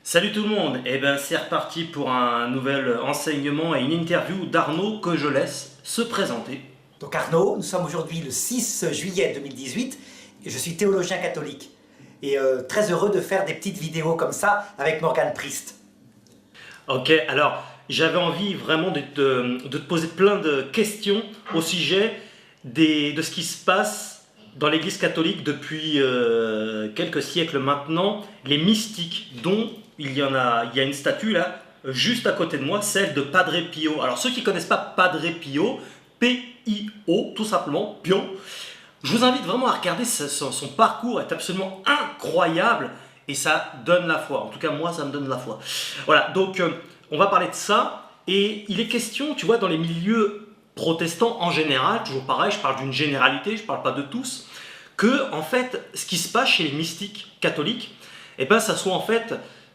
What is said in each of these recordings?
Salut tout le monde, et ben c'est reparti pour un nouvel enseignement et une interview d'Arnaud que je laisse se présenter. Donc Arnaud, nous sommes aujourd'hui le 6 juillet 2018 et je suis théologien catholique et très heureux de faire des petites vidéos comme ça avec Morgan Priest. Ok, alors j'avais envie vraiment de te poser plein de questions au sujet de ce qui se passe dans l'Église catholique depuis quelques siècles maintenant, les mystiques dont il y a une statue là, juste à côté de moi, celle de Padre Pio. Alors ceux qui ne connaissent pas Padre Pio, P-I-O, tout simplement, Pio, je vous invite vraiment à regarder son parcours, est absolument incroyable et ça donne la foi. En tout cas, moi, ça me donne la foi. Voilà, donc on va parler de ça et il est question, tu vois, dans les milieux protestants en général, toujours pareil, je parle d'une généralité, je ne parle pas de tous, que en fait, ce qui se passe chez les mystiques catholiques, eh ben, ça soit en fait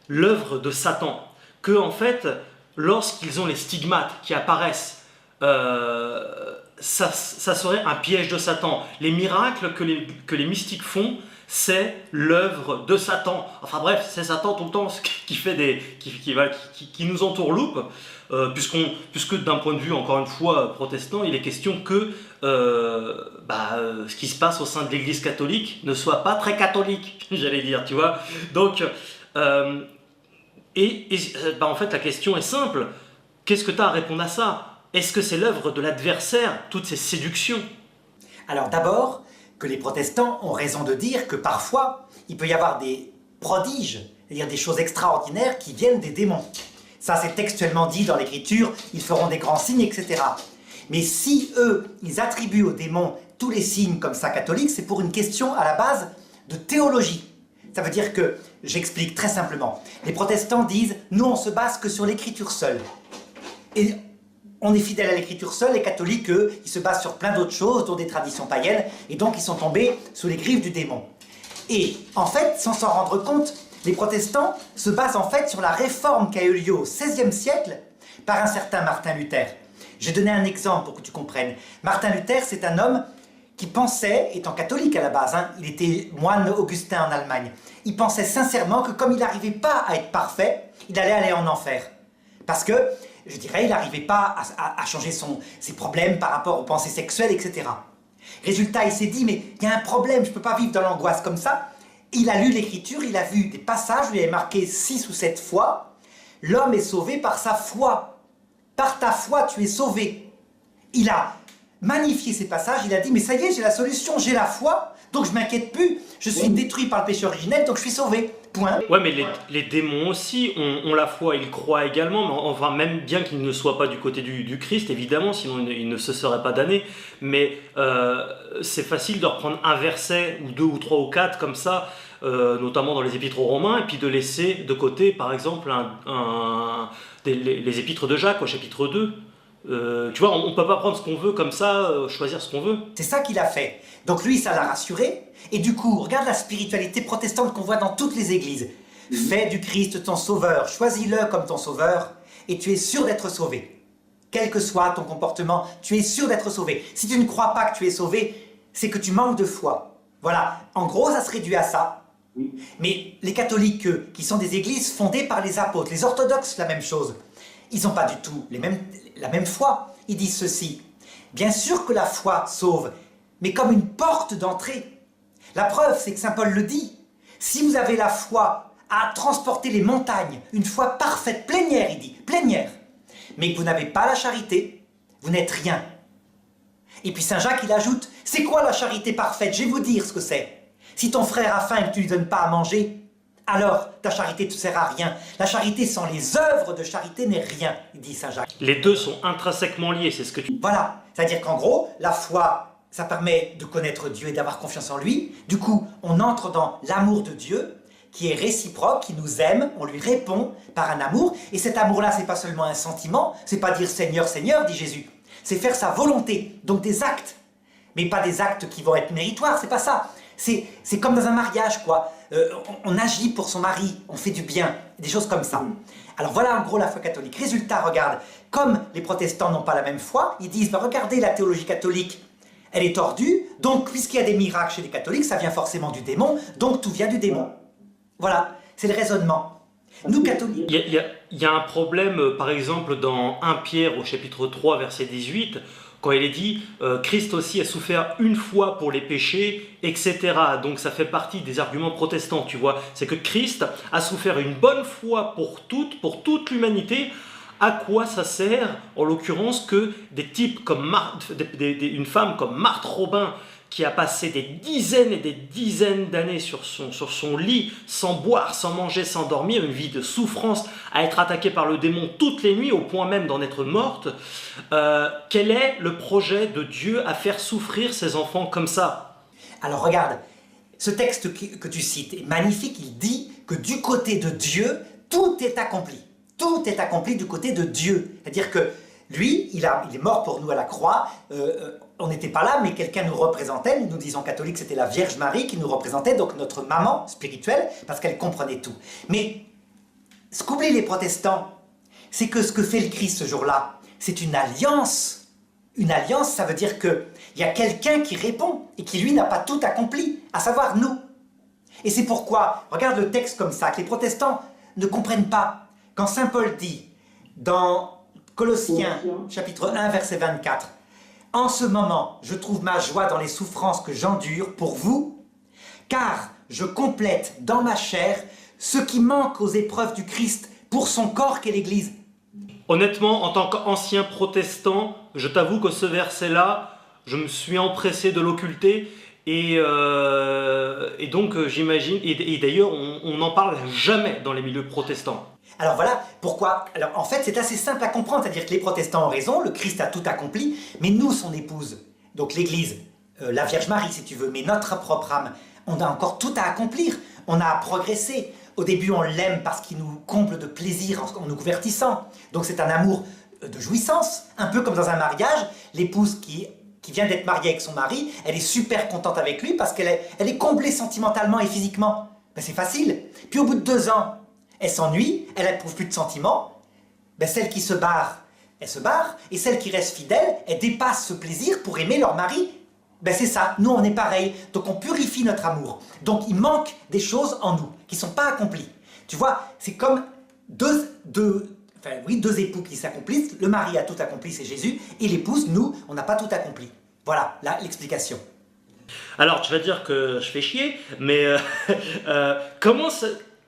l'œuvre de Satan. Que en fait, lorsqu'ils ont les stigmates qui apparaissent, ça serait un piège de Satan. Les miracles que les mystiques font, c'est l'œuvre de Satan. Enfin bref, c'est Satan tout le temps qui fait qui nous entourloupe, puisque d'un point de vue, encore une fois, protestant, il est question que ce qui se passe au sein de l'Église catholique ne soit pas très catholique, j'allais dire, tu vois. Donc, en fait, la question est simple. Qu'est-ce que tu as à répondre à ça? Est-ce que c'est l'œuvre de l'adversaire, toutes ces séductions? Alors d'abord, que les protestants ont raison de dire que parfois, il peut y avoir des prodiges, c'est-à-dire des choses extraordinaires qui viennent des démons. Ça, c'est textuellement dit dans l'Écriture, ils feront des grands signes, etc. Mais si eux, ils attribuent aux démons tous les signes comme ça catholiques, c'est pour une question à la base de théologie. Ça veut dire que, j'explique très simplement, les protestants disent « nous on se base que sur l'Écriture seule ». Et on est fidèle à l'Écriture seule, les catholiques, eux, ils se basent sur plein d'autres choses, dont des traditions païennes, et donc ils sont tombés sous les griffes du démon. Et en fait, sans s'en rendre compte, les protestants se basent en fait sur la réforme qui a eu lieu au XVIe siècle par un certain Martin Luther. Je vais donner un exemple pour que tu comprennes. Martin Luther, c'est un homme qui pensait, étant catholique à la base, il était moine augustin en Allemagne, il pensait sincèrement que comme il n'arrivait pas à être parfait, il allait aller en enfer. Parce que, je dirais, il n'arrivait pas à changer ses problèmes par rapport aux pensées sexuelles, etc. Résultat, il s'est dit, mais il y a un problème, je ne peux pas vivre dans l'angoisse comme ça. Il a lu l'Écriture, il a vu des passages où il avait marqué 6 ou 7 fois, l'homme est sauvé par sa foi. Par ta foi, tu es sauvé. Il a magnifié ces passages, il a dit, mais ça y est, j'ai la solution, j'ai la foi, donc je ne m'inquiète plus, je suis détruit par le péché originel, donc je suis sauvé. Point. Ouais, mais les démons aussi ont la foi, ils croient également, mais enfin, même bien qu'ils ne soient pas du côté du Christ, évidemment, sinon ils ne se seraient pas damnés, mais c'est facile de reprendre un verset, ou deux, ou trois, ou quatre, comme ça, notamment dans les épîtres aux Romains, et puis de laisser de côté, par exemple, les épîtres de Jacques, au chapitre 2. Tu vois, on ne peut pas prendre ce qu'on veut comme ça, choisir ce qu'on veut. C'est ça qu'il a fait. Donc lui, ça l'a rassuré. Et du coup, regarde la spiritualité protestante qu'on voit dans toutes les églises. Fais du Christ ton sauveur, choisis-le comme ton sauveur, et tu es sûr d'être sauvé. Quel que soit ton comportement, tu es sûr d'être sauvé. Si tu ne crois pas que tu es sauvé, c'est que tu manques de foi. Voilà, en gros, ça se réduit à ça. Mais les catholiques, eux, qui sont des églises fondées par les apôtres, les orthodoxes, la même chose. Ils n'ont pas du tout la même foi. Ils disent ceci. Bien sûr que la foi sauve, mais comme une porte d'entrée. La preuve, c'est que saint Paul le dit. Si vous avez la foi à transporter les montagnes, une foi parfaite, plénière, il dit, plénière, mais que vous n'avez pas la charité, vous n'êtes rien. Et puis saint Jacques, il ajoute, c'est quoi la charité parfaite? Je vais vous dire ce que c'est. Si ton frère a faim et que tu ne lui donnes pas à manger, alors ta charité ne te sert à rien. La charité sans les œuvres de charité n'est rien, dit saint Jacques. Les deux sont intrinsèquement liés, c'est ce que tu... Voilà, c'est-à-dire qu'en gros, la foi, ça permet de connaître Dieu et d'avoir confiance en lui. Du coup, on entre dans l'amour de Dieu, qui est réciproque, qui nous aime, on lui répond par un amour. Et cet amour-là, c'est pas seulement un sentiment, c'est pas dire Seigneur, Seigneur, dit Jésus. C'est faire sa volonté, donc des actes. Mais pas des actes qui vont être méritoires, c'est pas ça. C'est comme dans un mariage, quoi. On agit pour son mari, on fait du bien, des choses comme ça. Alors voilà en gros la foi catholique. Résultat, regarde, comme les protestants n'ont pas la même foi, ils disent, regardez la théologie catholique, elle est tordue, donc puisqu'il y a des miracles chez les catholiques, ça vient forcément du démon, donc tout vient du démon. Voilà, c'est le raisonnement. Nous, catholiques... Il y a un problème, par exemple, dans 1 Pierre au chapitre 3, verset 18, quand il est dit Christ aussi a souffert une fois pour les péchés, etc. Donc ça fait partie des arguments protestants, tu vois. C'est que Christ a souffert une bonne fois pour toute l'humanité. À quoi ça sert, en l'occurrence, que des types comme une femme comme Marthe Robin, qui a passé des dizaines et des dizaines d'années sur son lit, sans boire, sans manger, sans dormir, une vie de souffrance, à être attaquée par le démon toutes les nuits, au point même d'en être morte. Quel est le projet de Dieu à faire souffrir ses enfants comme ça? Alors regarde, ce texte que tu cites est magnifique, il dit que du côté de Dieu, tout est accompli. Tout est accompli du côté de Dieu. C'est-à-dire que lui, il est mort pour nous à la croix. On n'était pas là, mais quelqu'un nous représentait. Nous disons catholiques, c'était la Vierge Marie qui nous représentait, donc notre maman spirituelle, parce qu'elle comprenait tout. Mais ce qu'oublient les protestants, c'est que ce que fait le Christ ce jour-là, c'est une alliance. Une alliance, ça veut dire qu'il y a quelqu'un qui répond et qui, lui, n'a pas tout accompli, à savoir nous. Et c'est pourquoi, regarde le texte comme ça, que les protestants ne comprennent pas. Quand saint Paul dit, dans Colossiens, chapitre 1, verset 24, « En ce moment, je trouve ma joie dans les souffrances que j'endure pour vous, car je complète dans ma chair ce qui manque aux épreuves du Christ pour son corps qu'est l'Église. » Honnêtement, en tant qu'ancien protestant, je t'avoue que ce verset-là, je me suis empressé de l'occulter. Et donc j'imagine, et d'ailleurs on n'en parle jamais dans les milieux protestants. Alors voilà pourquoi, alors en fait c'est assez simple à comprendre, c'est-à-dire que les protestants ont raison, le Christ a tout accompli, mais nous son épouse, donc l'Église, la Vierge Marie si tu veux, mais notre propre âme, on a encore tout à accomplir, on a à progresser. Au début on l'aime parce qu'il nous comble de plaisir en nous convertissant, donc c'est un amour de jouissance, un peu comme dans un mariage, l'épouse qui vient d'être mariée avec son mari, elle est super contente avec lui parce qu'elle est comblée sentimentalement et physiquement. Ben c'est facile. Puis au bout de 2 ans, elle s'ennuie, elle n'éprouve plus de sentiments. Ben celle qui se barre, elle se barre. Et celle qui reste fidèle, elle dépasse ce plaisir pour aimer leur mari. Ben c'est ça, nous on est pareil. Donc on purifie notre amour. Donc il manque des choses en nous qui ne sont pas accomplies. Tu vois, c'est comme deux époux qui s'accomplissent, le mari a tout accompli, c'est Jésus, et l'épouse, nous, on n'a pas tout accompli. Voilà, là, l'explication. Alors, tu vas dire que je fais chier, mais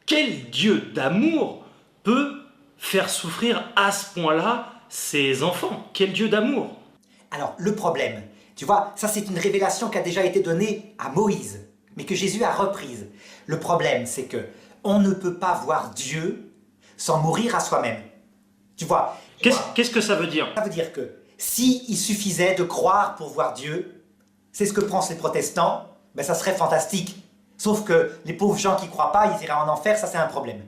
quel Dieu d'amour peut faire souffrir à ce point-là ses enfants? Quel Dieu d'amour? Alors, le problème, tu vois, ça c'est une révélation qui a déjà été donnée à Moïse, mais que Jésus a reprise. Le problème, c'est que on ne peut pas voir Dieu sans mourir à soi-même. Tu vois, qu'est-ce que ça veut dire? Ça veut dire que s'il suffisait de croire pour voir Dieu, c'est ce que pensent les protestants, ben ça serait fantastique. Sauf que les pauvres gens qui ne croient pas, ils iraient en enfer, ça c'est un problème.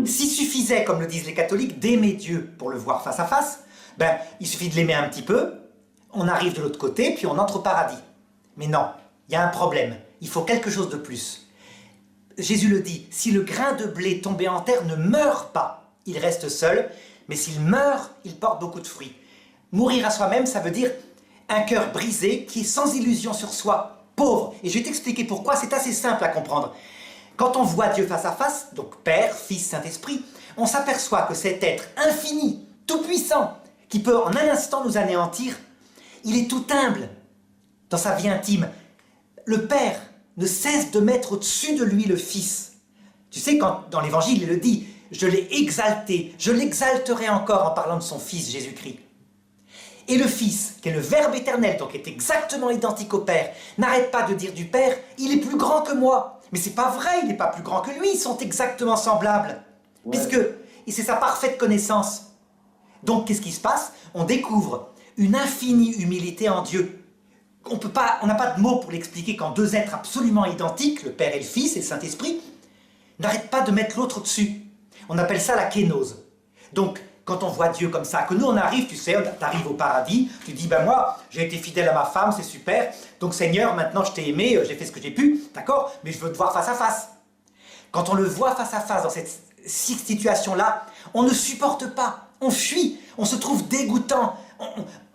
S'il suffisait, comme le disent les catholiques, d'aimer Dieu pour le voir face à face, ben il suffit de l'aimer un petit peu, on arrive de l'autre côté, puis on entre au paradis. Mais non, il y a un problème, il faut quelque chose de plus. Jésus le dit, si le grain de blé tombé en terre ne meurt pas, il reste seul, mais s'il meurt, il porte beaucoup de fruits. Mourir à soi-même, ça veut dire un cœur brisé qui est sans illusion sur soi, pauvre. Et je vais t'expliquer pourquoi, c'est assez simple à comprendre. Quand on voit Dieu face à face, donc Père, Fils, Saint-Esprit, on s'aperçoit que cet être infini, tout-puissant, qui peut en un instant nous anéantir, il est tout humble dans sa vie intime. Le Père ne cesse de mettre au-dessus de lui le Fils. Tu sais, quand dans l'Évangile, il le dit, je l'ai exalté, je l'exalterai encore en parlant de son Fils Jésus-Christ. Et le Fils, qui est le Verbe éternel, donc est exactement identique au Père, n'arrête pas de dire du Père, il est plus grand que moi. Mais c'est pas vrai, il n'est pas plus grand que lui, ils sont exactement semblables. Ouais. Et c'est sa parfaite connaissance. Donc qu'est-ce qui se passe? On découvre une infinie humilité en Dieu. On n'a pas de mots pour l'expliquer quand 2 êtres absolument identiques, le Père et le Fils et le Saint-Esprit, n'arrêtent pas de mettre l'autre au-dessus. On appelle ça la kénose. Donc, quand on voit Dieu comme ça, que nous on arrive, tu sais, t'arrives au paradis, tu dis, ben moi, j'ai été fidèle à ma femme, c'est super, donc Seigneur, maintenant je t'ai aimé, j'ai fait ce que j'ai pu, d'accord, mais je veux te voir face à face. Quand on le voit face à face dans cette situation-là, on ne supporte pas, on fuit, on se trouve dégoûtant.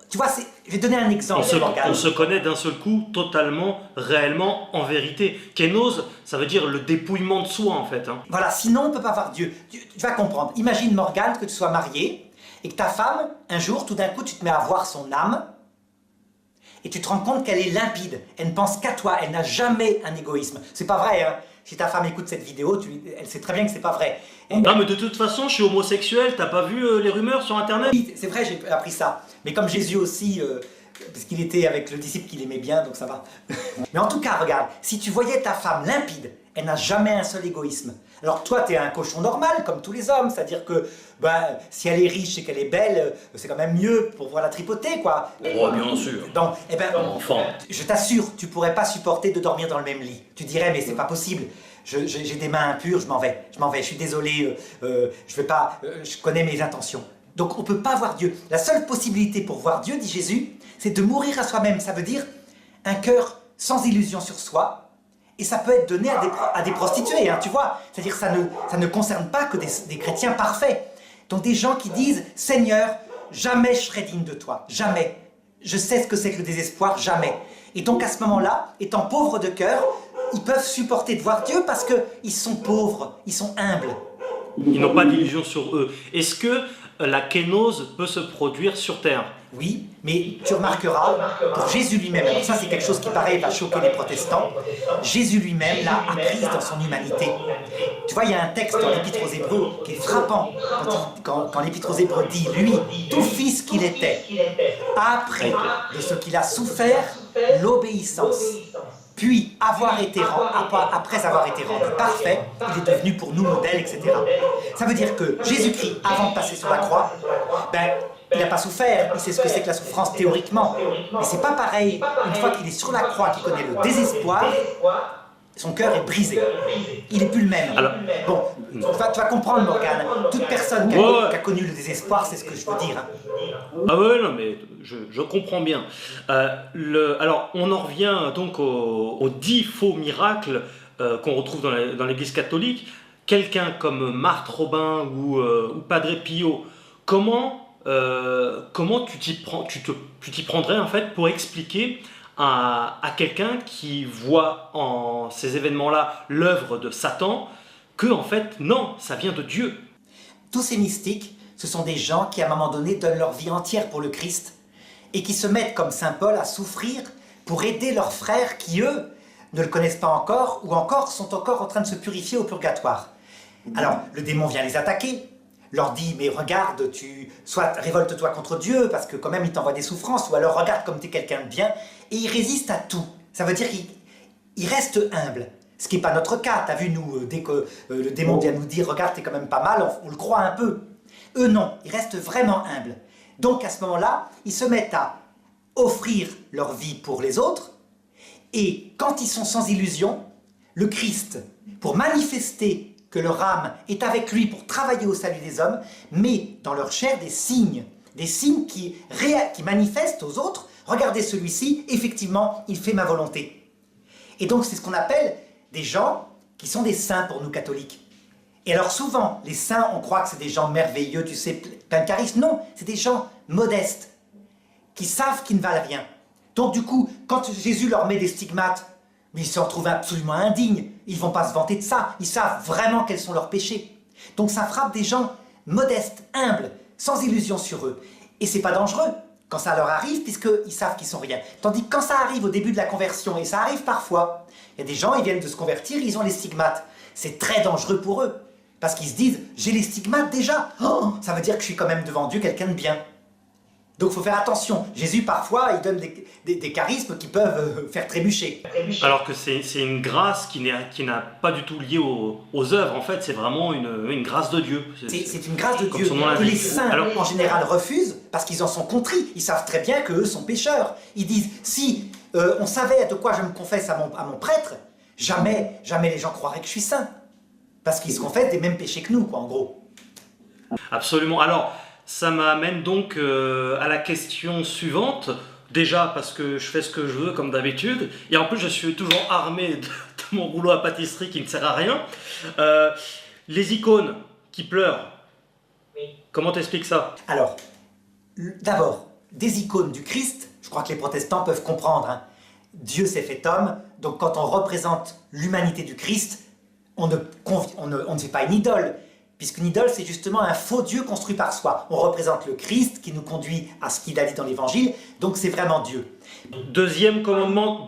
Tu vois, Je vais donner un exemple, Morgane. On se connaît d'un seul coup, totalement, réellement, en vérité. Kénose, ça veut dire le dépouillement de soi, en fait. Hein. Voilà, sinon on ne peut pas voir Dieu. Tu vas comprendre. Imagine, Morgane, que tu sois marié et que ta femme, un jour, tout d'un coup, tu te mets à voir son âme et tu te rends compte qu'elle est limpide. Elle ne pense qu'à toi. Elle n'a jamais un égoïsme. C'est pas vrai, hein. Si ta femme écoute cette vidéo, elle sait très bien que c'est pas vrai. Non, mais de toute façon, je suis homosexuel. T'as pas vu les rumeurs sur Internet? Oui, c'est vrai, j'ai appris ça. Mais comme Jésus aussi, parce qu'il était avec le disciple qu'il aimait bien, donc ça va. Mais en tout cas, regarde, si tu voyais ta femme limpide, elle n'a jamais un seul égoïsme. Alors toi, tu es un cochon normal, comme tous les hommes, c'est-à-dire que si elle est riche et qu'elle est belle, c'est quand même mieux pour voir la tripoter, quoi. Oh, bien sûr. Donc, eh ben, Enfin. je t'assure, tu pourrais pas supporter de dormir dans le même lit. Tu dirais, mais c'est pas possible. J'ai des mains impures, je m'en vais, je suis désolé, je vais pas, je connais mes intentions. Donc on peut pas voir Dieu. La seule possibilité pour voir Dieu, dit Jésus, c'est de mourir à soi-même. Ça veut dire un cœur sans illusion sur soi. Et ça peut être donné à des prostituées, hein, tu vois. C'est-à-dire ça ne concerne pas que des chrétiens parfaits. Donc des gens qui disent « Seigneur, jamais je serai digne de toi, jamais. Je sais ce que c'est que le désespoir, jamais. » Et donc à ce moment-là, étant pauvres de cœur, ils peuvent supporter de voir Dieu parce qu'ils sont pauvres, ils sont humbles. Ils n'ont pas d'illusion sur eux. Est-ce que la kénose peut se produire sur Terre? Oui, mais tu remarqueras, pour Jésus lui-même, alors ça c'est quelque chose qui paraît va choquer les protestants, Jésus lui-même l'a apprise dans son humanité. Tu vois, il y a un texte dans l'Épître aux Hébreux qui est frappant, quand l'Épître aux Hébreux dit « Lui, tout fils qu'il était, après de ce qu'il a souffert, l'obéissance. Puis, après avoir été rendu parfait, il est devenu pour nous modèle, etc. » Ça veut dire que Jésus-Christ, avant de passer sur la croix, il n'a pas souffert, il sait ce que c'est que la souffrance théoriquement. Mais c'est pas pareil, une fois qu'il est sur la croix, qu'il connaît le désespoir, son cœur est brisé. Il n'est plus le même. Alors, bon, tu vas comprendre, Morgane. Toute personne qui a connu le désespoir, c'est ce que je veux dire. Hein. Ah ouais, non, mais je comprends bien. Alors, on en revient donc aux 10 faux miracles qu'on retrouve dans l'Église catholique. Quelqu'un comme Marthe Robin ou Padre Pio, comment tu t'y prendrais en fait pour expliquer à quelqu'un qui voit en ces événements-là l'œuvre de Satan que en fait non, ça vient de Dieu. Tous ces mystiques, ce sont des gens qui à un moment donné donnent leur vie entière pour le Christ et qui se mettent comme Saint Paul à souffrir pour aider leurs frères qui eux ne le connaissent pas encore ou encore sont encore en train de se purifier au purgatoire. Alors le démon vient les attaquer, leur dit « mais regarde, soit révolte-toi contre Dieu parce que quand même il t'envoie des souffrances, ou alors regarde comme tu es quelqu'un de bien » et ils résistent à tout. Ça veut dire qu'ils restent humbles. Ce qui n'est pas notre cas. Tu as vu, nous, dès que le démon vient nous dire « regarde, t'es quand même pas mal », on le croit un peu. Eux non, ils restent vraiment humbles. Donc à ce moment-là, ils se mettent à offrir leur vie pour les autres et quand ils sont sans illusion, le Christ, pour manifester que leur âme est avec lui pour travailler au salut des hommes, met dans leur chair des signes qui manifestent aux autres « Regardez celui-ci, effectivement, il fait ma volonté ». Et donc c'est ce qu'on appelle des gens qui sont des saints pour nous catholiques. Et alors souvent, les saints, on croit que c'est des gens merveilleux, tu sais, plein de charisme. Non, c'est des gens modestes, qui savent qu'ils ne valent rien. Donc du coup, quand Jésus leur met des stigmates, mais ils s'en trouvent absolument indignes, ils ne vont pas se vanter de ça, ils savent vraiment quels sont leurs péchés. Donc ça frappe des gens modestes, humbles, sans illusion sur eux. Et c'est pas dangereux quand ça leur arrive, puisqu'ils savent qu'ils sont rien. Tandis que quand ça arrive au début de la conversion, et ça arrive parfois, il y a des gens, ils viennent de se convertir, ils ont les stigmates. C'est très dangereux pour eux, parce qu'ils se disent, j'ai les stigmates déjà, oh, ça veut dire que je suis quand même devant Dieu quelqu'un de bien. Donc il faut faire attention. Jésus, parfois, il donne des charismes qui peuvent faire trébucher. Alors que c'est une grâce qui n'a pas du tout liée aux œuvres. En fait, c'est vraiment une grâce de Dieu. C'est une grâce de Dieu que les saints, en général, refusent parce qu'ils en sont contrits. Ils savent très bien qu'eux sont pécheurs. Ils disent, si on savait de quoi je me confesse à mon prêtre, jamais les gens croiraient que je suis saint. Parce qu'ils se confessent des mêmes péchés que nous, quoi, en gros. Absolument. Alors, ça m'amène donc à la question suivante. Déjà parce que je fais ce que je veux comme d'habitude. Et en plus je suis toujours armé de mon rouleau à pâtisserie qui ne sert à rien. Les icônes qui pleurent. Oui. Comment t'expliques ça? Alors, d'abord, des icônes du Christ, je crois que les protestants peuvent comprendre, hein. Dieu s'est fait homme, donc quand on représente l'humanité du Christ, on ne fait pas une idole, puisqu'une idole c'est justement un faux Dieu construit par soi. On représente le Christ qui nous conduit à ce qu'il a dit dans l'Évangile, donc c'est vraiment Dieu. Deuxième commandement,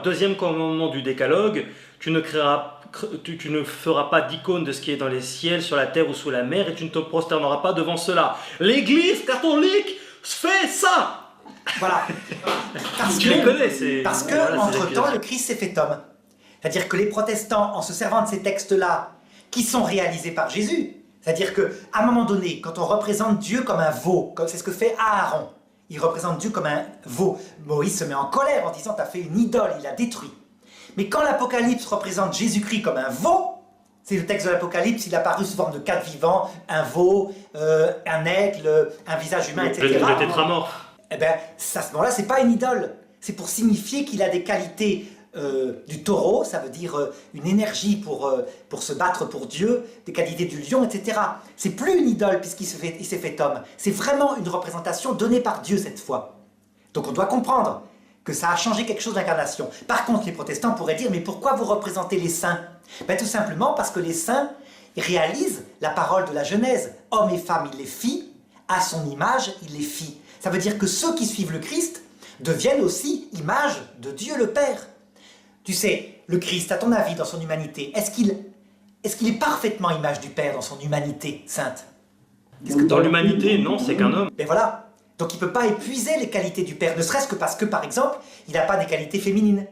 deuxième commandement du décalogue, tu ne feras pas d'icône de ce qui est dans les ciels, sur la terre ou sous la mer, et tu ne te prosterneras pas devant cela. L'Église catholique fait ça. Voilà. Tu les connais, parce que entre-temps, le Christ s'est fait homme. C'est-à-dire que les protestants, en se servant de ces textes-là, qui sont réalisés par Jésus, c'est-à-dire qu'à un moment donné, quand on représente Dieu comme un veau, c'est ce que fait Aaron, il représente Dieu comme un veau. Moïse se met en colère en disant « t'as fait une idole, il l'a détruit ». Mais quand l'Apocalypse représente Jésus-Christ comme un veau, c'est le texte de l'Apocalypse, il apparu sous forme de quatre vivants, un veau, un aigle, un visage humain, etc. Le tétramorphe. Eh bien, à ce moment-là, c'est pas une idole. C'est pour signifier qu'il a des qualités du taureau, ça veut dire une énergie pour se battre pour Dieu, des qualités du lion, etc. C'est plus une idole puisqu'il s'est fait homme. C'est vraiment une représentation donnée par Dieu cette fois. Donc on doit comprendre que ça a changé quelque chose de l'incarnation. Par contre, les protestants pourraient dire, mais pourquoi vous représentez les saints? Ben, tout simplement parce que les saints réalisent la parole de la Genèse. Hommes et femmes, il les fit, à son image, il les fit. Ça veut dire que ceux qui suivent le Christ deviennent aussi image de Dieu le Père. Tu sais, le Christ, à ton avis, dans son humanité, est-ce qu'il est parfaitement image du Père dans son humanité sainte? Dans l'humanité, non, c'est qu'un homme. Ben voilà. Donc il ne peut pas épuiser les qualités du Père, ne serait-ce que parce que, par exemple, il n'a pas des qualités féminines.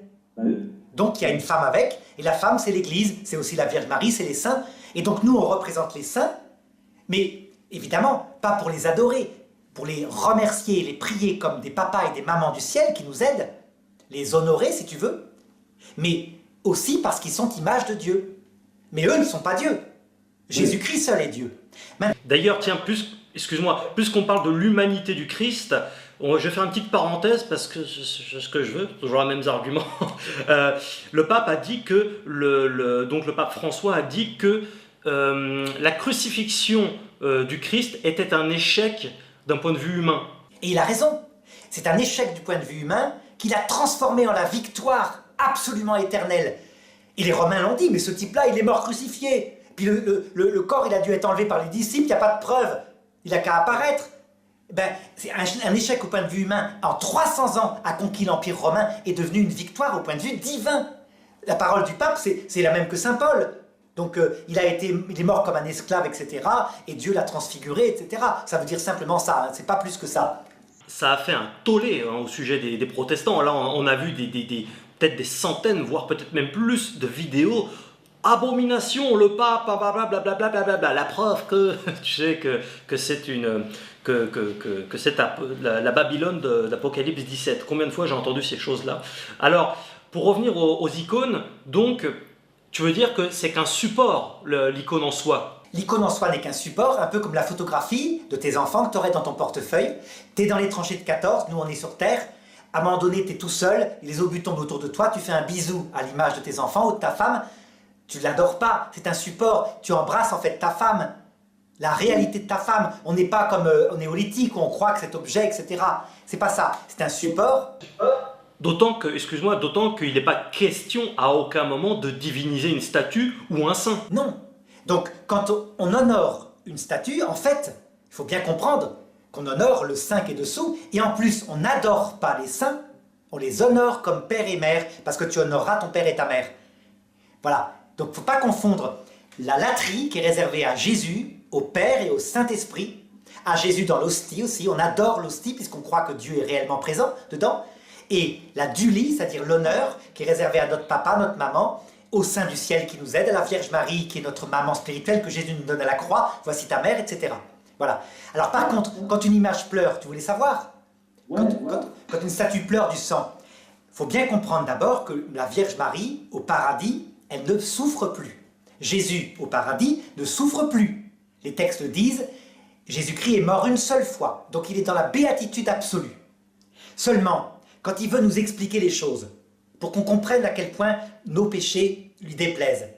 Donc il y a une femme avec, et la femme c'est l'Église, c'est aussi la Vierge Marie, c'est les saints. Et donc nous on représente les saints, mais évidemment pas pour les adorer, pour les remercier, les prier comme des papas et des mamans du ciel qui nous aident, les honorer si tu veux, mais aussi parce qu'ils sont image de Dieu. Mais eux ne sont pas Dieu. Jésus-Christ seul est Dieu. D'ailleurs, tiens, puisqu'on parle de l'humanité du Christ, je vais faire une petite parenthèse parce que ce que je veux, toujours les mêmes arguments. Le pape a dit que, donc le pape François a dit que la crucifixion du Christ était un échec d'un point de vue humain. Et il a raison. C'est un échec du point de vue humain qu'il a transformé en la victoire absolument éternelle. Et les Romains l'ont dit, mais ce type-là, il est mort crucifié. Puis le corps, il a dû être enlevé par les disciples, il n'y a pas de preuve. Il n'a qu'à apparaître. Ben, c'est un échec au point de vue humain. En 300 ans, a conquis l'Empire romain est devenu une victoire au point de vue divin. La parole du pape, c'est la même que saint Paul. Donc il est mort comme un esclave, etc. Et Dieu l'a transfiguré, etc. Ça veut dire simplement ça, hein, c'est pas plus que ça. Ça a fait un tollé au sujet des protestants. Là, on a vu peut-être des centaines, voire peut-être même plus de vidéos. Abomination, le pape, blablabla. La preuve que tu sais que c'est la Babylone d'Apocalypse 17. Combien de fois j'ai entendu ces choses-là? Alors, pour revenir aux icônes, donc, tu veux dire que c'est qu'un support, l'icône en soi? L'icône en soi n'est qu'un support, un peu comme la photographie de tes enfants que tu aurais dans ton portefeuille. Tu es dans les tranchées de 14, nous on est sur Terre. À un moment donné, tu es tout seul, les obus tombent autour de toi, tu fais un bisou à l'image de tes enfants ou de ta femme. Tu ne l'adores pas, c'est un support, tu embrasses en fait ta femme, la réalité de ta femme. On n'est pas comme au néolithique où on croit que cet objet, etc. C'est pas ça, c'est un support. D'autant qu'il n'est pas question à aucun moment de diviniser une statue ou un saint. Non. Donc quand on honore une statue, en fait, il faut bien comprendre qu'on honore le saint qui est dessous, et en plus on n'adore pas les saints, on les honore comme père et mère, parce que tu honoreras ton père et ta mère. Voilà. Donc il ne faut pas confondre la latrie qui est réservée à Jésus, au Père et au Saint-Esprit, à Jésus dans l'hostie aussi, on adore l'hostie puisqu'on croit que Dieu est réellement présent dedans, et la dulie, c'est-à-dire l'honneur, qui est réservé à notre papa, notre maman, au sein du ciel qui nous aide, à la Vierge Marie qui est notre maman spirituelle que Jésus nous donne à la croix, voici ta mère, etc. Voilà. Alors par contre, quand une image pleure, tu voulais savoir? Quand une statue pleure du sang, il faut bien comprendre d'abord que la Vierge Marie, au paradis, elle ne souffre plus. Jésus, au paradis, ne souffre plus. Les textes disent, Jésus-Christ est mort une seule fois, donc il est dans la béatitude absolue. Seulement, quand il veut nous expliquer les choses, pour qu'on comprenne à quel point nos péchés lui déplaisent,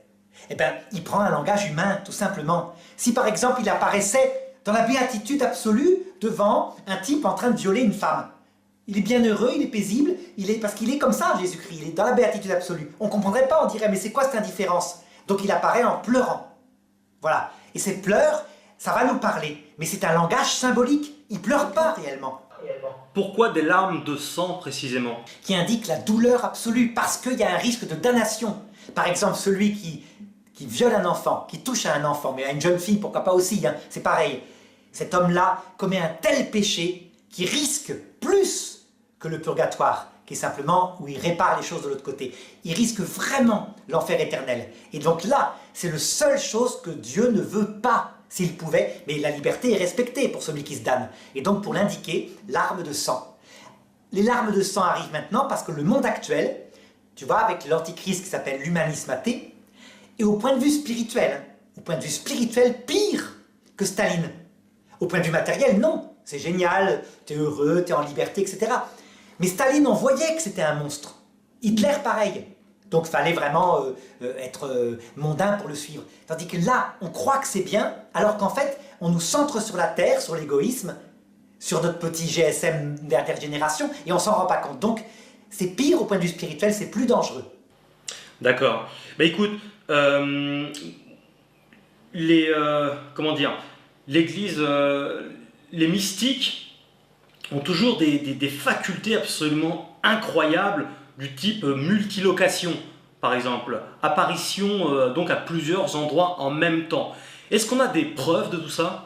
eh bien, il prend un langage humain, tout simplement. Si par exemple, il apparaissait dans la béatitude absolue devant un type en train de violer une femme, Il est bien heureux, il est paisible, parce qu'il est comme ça, Jésus-Christ, il est dans la béatitude absolue. On ne comprendrait pas, on dirait, mais c'est quoi cette indifférence? Donc il apparaît en pleurant. Voilà. Et ces pleurs, ça va nous parler. Mais c'est un langage symbolique. Il ne pleure pas réellement. Pourquoi des larmes de sang précisément? Qui indique la douleur absolue, parce qu'il y a un risque de damnation. Par exemple, celui qui viole un enfant, qui touche à un enfant, mais à une jeune fille, pourquoi pas aussi, hein, c'est pareil. Cet homme-là commet un tel péché qui risque plus que le purgatoire, qui est simplement où il répare les choses de l'autre côté. Il risque vraiment l'enfer éternel. Et donc là, c'est la seule chose que Dieu ne veut pas, s'il pouvait, mais la liberté est respectée pour celui qui se damne. Et donc pour l'indiquer, larmes de sang. Les larmes de sang arrivent maintenant parce que le monde actuel, tu vois, avec l'antichrist qui s'appelle l'humanisme athée, est au point de vue spirituel, pire que Staline. Au point de vue matériel, non. C'est génial, t'es heureux, t'es en liberté, etc. Mais Staline, on voyait que c'était un monstre. Hitler, pareil. Donc il fallait vraiment être mondain pour le suivre. Tandis que là, on croit que c'est bien, alors qu'en fait, on nous centre sur la terre, sur l'égoïsme, sur notre petit GSM dernière génération, et on s'en rend pas compte. Donc, c'est pire au point de vue spirituel, c'est plus dangereux. D'accord. Bah écoute, comment dire, l'Église, les mystiques ont toujours des facultés absolument incroyables du type multilocation, par exemple, apparition donc à plusieurs endroits en même temps. Est-ce qu'on a des preuves de tout ça?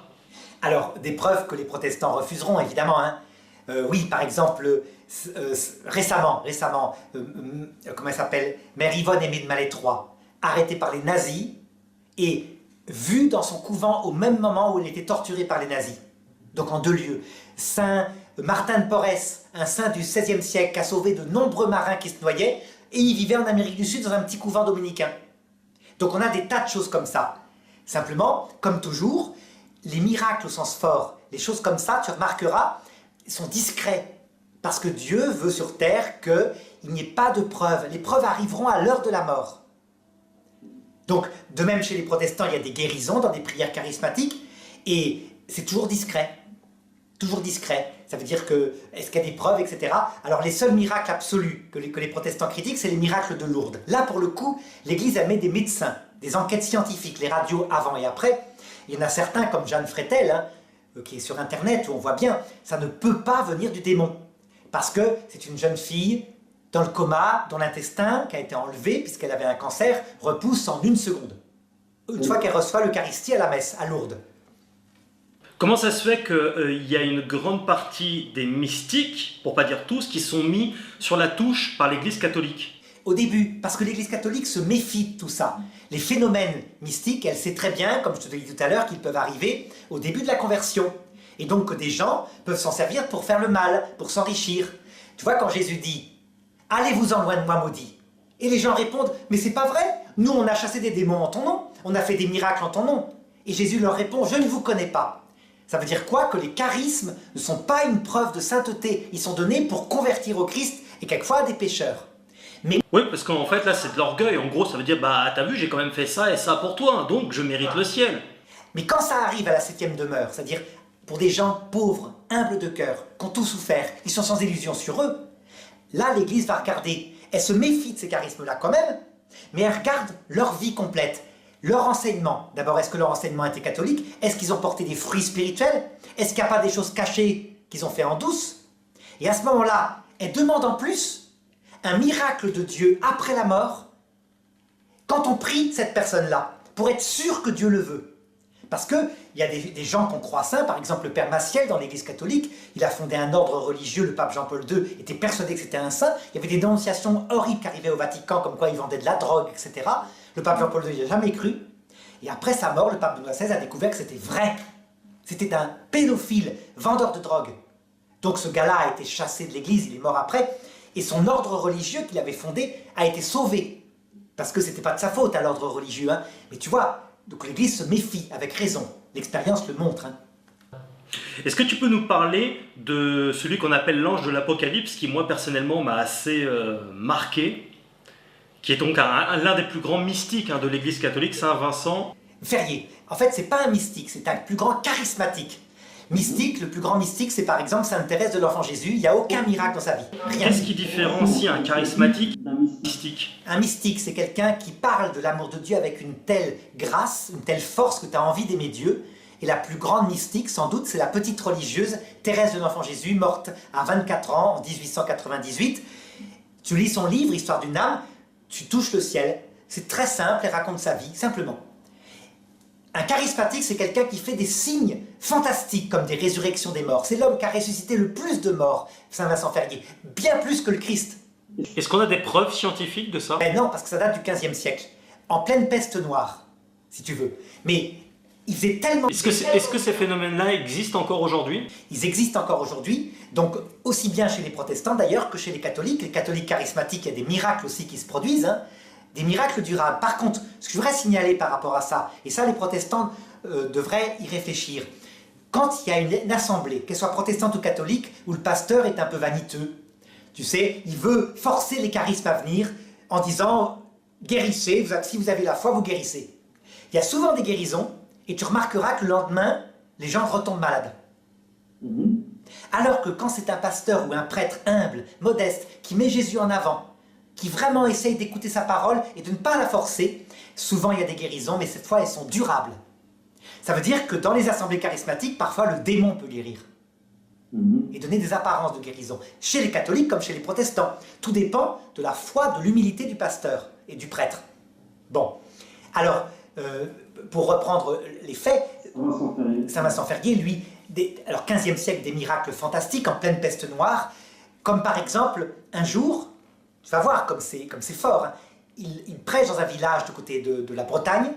Alors, des preuves que les protestants refuseront, évidemment. Hein. Oui, par exemple, récemment, comment elle s'appelle, Mère Yvonne Aimée de Malétroit, arrêtée par les nazis et vue dans son couvent au même moment où elle était torturée par les nazis. Donc en deux lieux. Saint Martin de Porres, un saint du XVIe siècle, qui a sauvé de nombreux marins qui se noyaient, et il vivait en Amérique du Sud dans un petit couvent dominicain. Donc on a des tas de choses comme ça. Simplement, comme toujours, les miracles au sens fort, les choses comme ça, tu remarqueras, sont discrets. Parce que Dieu veut sur terre qu'il n'y ait pas de preuves. Les preuves arriveront à l'heure de la mort. Donc, de même chez les protestants, il y a des guérisons dans des prières charismatiques, et c'est toujours discret. Toujours discret. Ça veut dire que, est-ce qu'il y a des preuves, etc. Alors, les seuls miracles absolus que les protestants critiquent, c'est les miracles de Lourdes. Là, pour le coup, l'Église a mis des médecins, des enquêtes scientifiques, les radios avant et après. Il y en a certains, comme Jeanne Frétel, hein, qui est sur Internet, où on voit bien, ça ne peut pas venir du démon. Parce que c'est une jeune fille dans le coma, dont l'intestin, qui a été enlevé, puisqu'elle avait un cancer, repousse en 1 seconde. Une fois qu'elle reçoit l'Eucharistie à la messe, à Lourdes. Comment ça se fait qu'il y a une grande partie des mystiques, pour pas dire tous, qui sont mis sur la touche par l'Église catholique? Au début, parce que l'Église catholique se méfie de tout ça. Les phénomènes mystiques, elle sait très bien, comme je te l'ai dit tout à l'heure, qu'ils peuvent arriver au début de la conversion. Et donc que des gens peuvent s'en servir pour faire le mal, pour s'enrichir. Tu vois, quand Jésus dit « Allez-vous-en loin de moi, maudit » et les gens répondent « Mais c'est pas vrai, nous on a chassé des démons en ton nom, on a fait des miracles en ton nom. » Et Jésus leur répond « Je ne vous connais pas. » Ça veut dire quoi? Que les charismes ne sont pas une preuve de sainteté, ils sont donnés pour convertir au Christ et quelquefois à des pécheurs. Oui, parce qu'en fait, là, c'est de l'orgueil. En gros, ça veut dire, bah, t'as vu, j'ai quand même fait ça et ça pour toi, donc je mérite le ciel. Mais quand ça arrive à la 7e demeure, c'est-à-dire pour des gens pauvres, humbles de cœur, qui ont tout souffert, ils sont sans illusion sur eux, là, l'Église va regarder. Elle se méfie de ces charismes-là quand même, mais elle regarde leur vie complète, leur enseignement. D'abord, est-ce que leur enseignement était catholique? Est-ce qu'ils ont porté des fruits spirituels? Est-ce qu'il n'y a pas des choses cachées qu'ils ont fait en douce? Et à ce moment-là, elle demande en plus un miracle de Dieu après la mort, quand on prie cette personne-là, pour être sûr que Dieu le veut. Parce qu'il y a des gens qu'on croit saints, par exemple le Père Maciel dans l'Église catholique, il a fondé un ordre religieux, le pape Jean-Paul II était persuadé que c'était un saint, il y avait des dénonciations horribles qui arrivaient au Vatican, comme quoi il vendait de la drogue, etc. Le pape Jean-Paul II n'y a jamais cru, et après sa mort, le pape Benoît XVI a découvert que c'était vrai. C'était un pédophile, vendeur de drogue. Donc ce gars-là a été chassé de l'Église, il est mort après, et son ordre religieux qu'il avait fondé a été sauvé. Parce que c'était pas de sa faute à l'ordre religieux. Hein. Mais tu vois, donc l'Église se méfie, avec raison. L'expérience le montre. Hein. Est-ce que tu peux nous parler de celui qu'on appelle l'ange de l'Apocalypse, qui moi personnellement m'a assez marqué, qui est donc l'un des plus grands mystiques de l'Église catholique, Saint Vincent? Ferrier. En fait, c'est pas un mystique, c'est un plus grand charismatique. Mystique, le plus grand mystique, c'est par exemple Sainte Thérèse de l'Enfant Jésus. Il n'y a aucun miracle dans sa vie. Rien. Qu'est-ce qui différencie un charismatique d'un mystique? Un mystique, c'est quelqu'un qui parle de l'amour de Dieu avec une telle grâce, une telle force que tu as envie d'aimer Dieu. Et la plus grande mystique, sans doute, c'est la petite religieuse Thérèse de l'Enfant Jésus, morte à 24 ans en 1898. Tu lis son livre, Histoire d'une âme, tu touches le ciel. C'est très simple, elle raconte sa vie, simplement. Un charismatique, c'est quelqu'un qui fait des signes fantastiques, comme des résurrections des morts. C'est l'homme qui a ressuscité le plus de morts, Saint Vincent Ferrier, bien plus que le Christ. Est-ce qu'on a des preuves scientifiques de ça? Ben non, parce que ça date du XVe siècle, en pleine peste noire, si tu veux. Mais il faisait tellement... Est-ce que ces phénomènes-là existent encore aujourd'hui? Ils existent encore aujourd'hui, donc aussi bien chez les protestants d'ailleurs que chez les catholiques. Les catholiques charismatiques, il y a des miracles aussi qui se produisent, hein. Des miracles durables. Par contre, ce que je voudrais signaler par rapport à ça, et ça les protestants devraient y réfléchir, quand il y a une assemblée, qu'elle soit protestante ou catholique, où le pasteur est un peu vaniteux, tu sais, il veut forcer les charismes à venir en disant « guérissez, si vous avez la foi, vous guérissez ». Il y a souvent des guérisons, et tu remarqueras que le lendemain, les gens retombent malades. Alors que quand c'est un pasteur ou un prêtre humble, modeste, qui met Jésus en avant, qui vraiment essaye d'écouter sa parole et de ne pas la forcer, souvent il y a des guérisons, mais cette fois elles sont durables. Ça veut dire que dans les assemblées charismatiques, parfois le démon peut guérir et donner des apparences de guérison. Chez les catholiques comme chez les protestants, tout dépend de la foi, de l'humilité du pasteur et du prêtre. Bon, alors, pour reprendre les faits, Saint Vincent Ferrier, lui, alors 15e siècle, des miracles fantastiques en pleine peste noire, comme par exemple, un jour, tu vas voir comme c'est fort, hein, il prêche dans un village du côté de la Bretagne,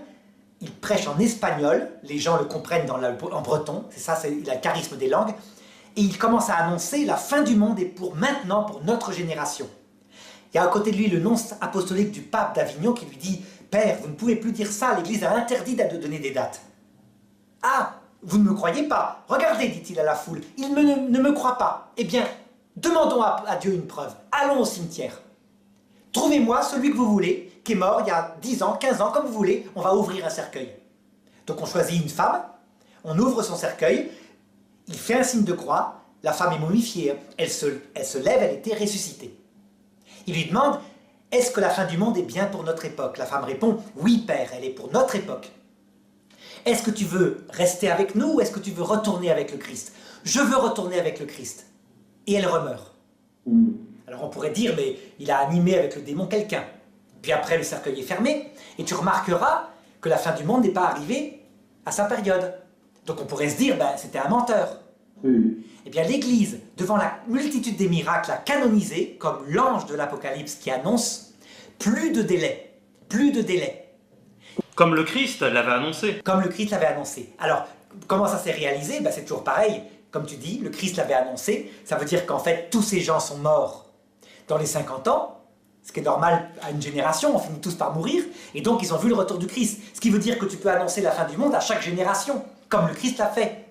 il prêche en espagnol, les gens le comprennent en breton, c'est ça, il a le charisme des langues, et il commence à annoncer la fin du monde est pour maintenant, pour notre génération. Il y a à côté de lui le nonce apostolique du pape d'Avignon qui lui dit « Père, vous ne pouvez plus dire ça, l'Église a interdit de donner des dates. » « Ah, vous ne me croyez pas? Regardez, dit-il à la foule, il ne me croit pas. Eh bien, demandons à Dieu une preuve. Allons au cimetière. Trouvez-moi celui que vous voulez, qui est mort il y a 10 ans, 15 ans, comme vous voulez, on va ouvrir un cercueil. » Donc on choisit une femme, on ouvre son cercueil, il fait un signe de croix, la femme est momifiée, elle se lève, elle était ressuscitée. Il lui demande « Est-ce que la fin du monde est bien pour notre époque ?» La femme répond « Oui, Père, elle est pour notre époque. » « Est-ce que tu veux rester avec nous ou est-ce que tu veux retourner avec le Christ ?»« Je veux retourner avec le Christ. » Et elle remeurt. Alors on pourrait dire, mais il a animé avec le démon quelqu'un. Puis après, le cercueil est fermé, et tu remarqueras que la fin du monde n'est pas arrivée à sa période. Donc on pourrait se dire, ben, c'était un menteur. Eh bien l'Église, devant la multitude des miracles, a canonisé comme l'ange de l'Apocalypse qui annonce plus de délai. Plus de délai. Comme le Christ l'avait annoncé. Comme le Christ l'avait annoncé. Alors, comment ça s'est réalisé? Ben, c'est toujours pareil. Comme tu dis, le Christ l'avait annoncé. Ça veut dire qu'en fait, tous ces gens sont morts dans les 50 ans, ce qui est normal à une génération, on finit tous par mourir, et donc ils ont vu le retour du Christ. Ce qui veut dire que tu peux annoncer la fin du monde à chaque génération, comme le Christ l'a fait.